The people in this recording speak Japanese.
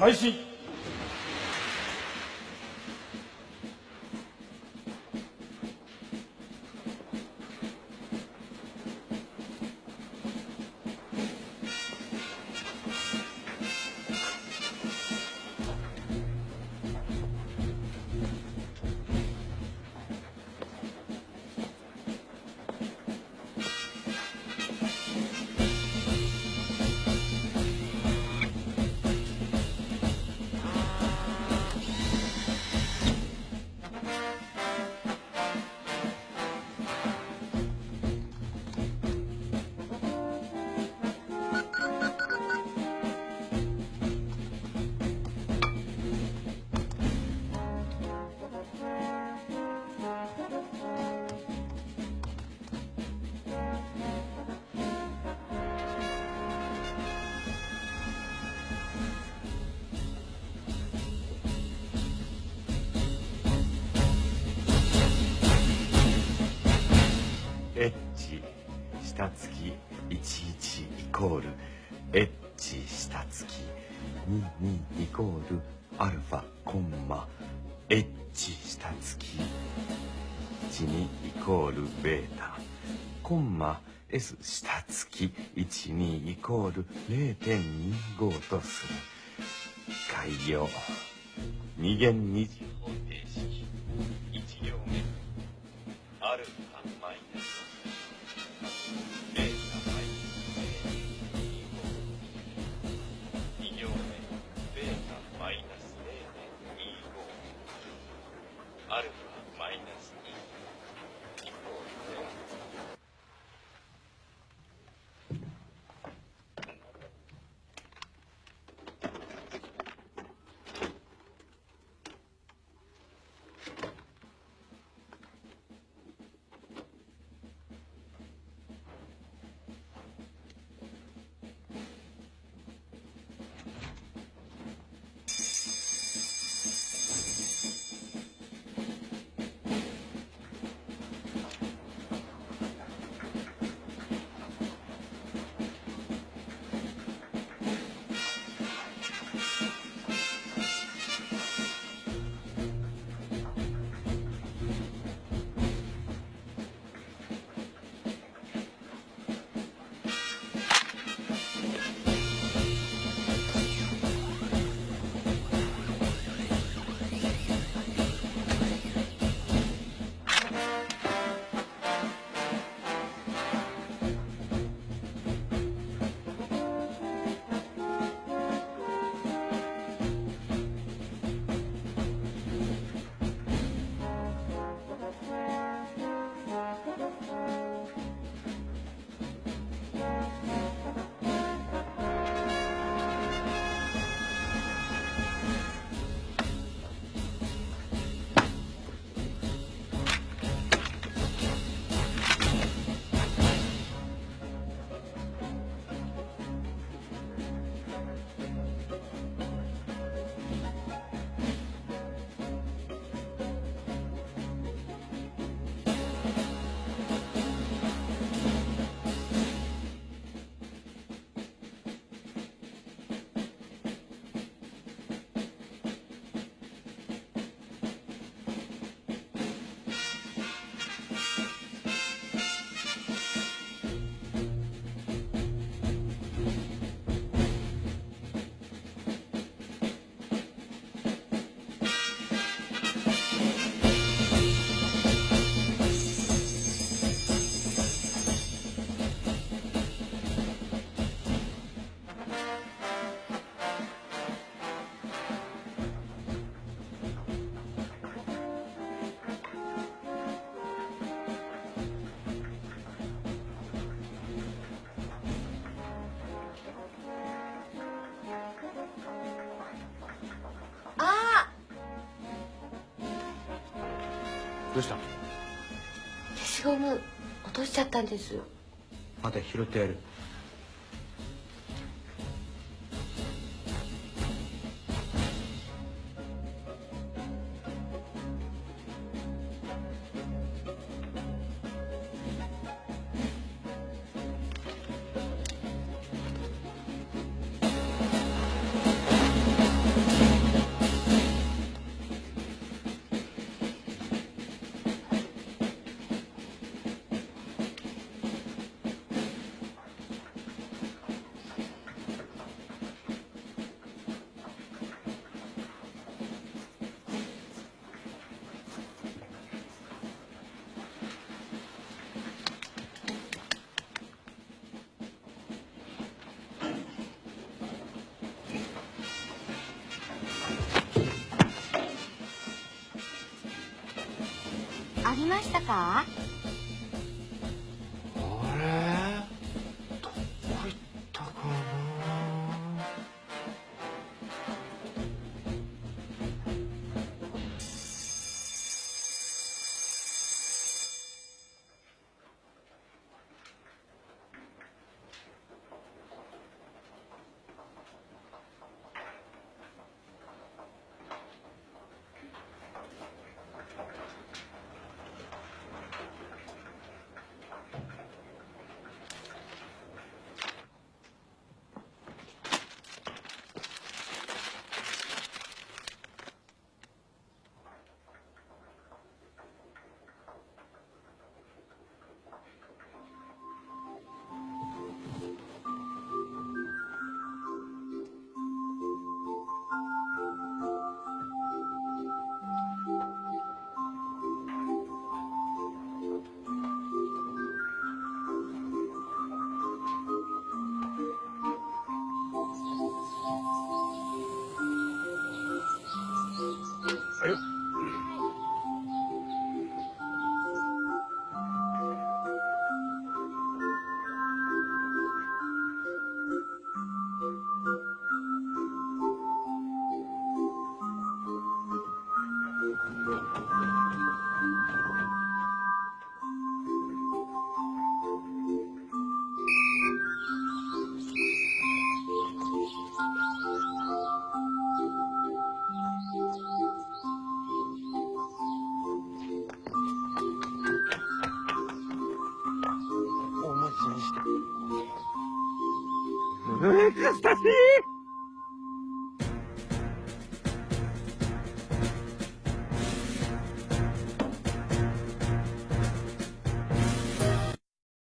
開始。エッチ下付き11イコールエッチ下付き22イコールアルファコンマエッチ下付き12イコールベータコンマ S 下付き12イコール 0.25 とする。概要二元二次方程式1行目アルファマイナスベータマイナス0.25 2行目ベータマイナス 0.25 アルファマイナス2イコール0。どうした？消しゴム落としちゃったんです。また拾ってやる。りましたか？あれ、どこ行ったかな。お待ちして。エクスタシー。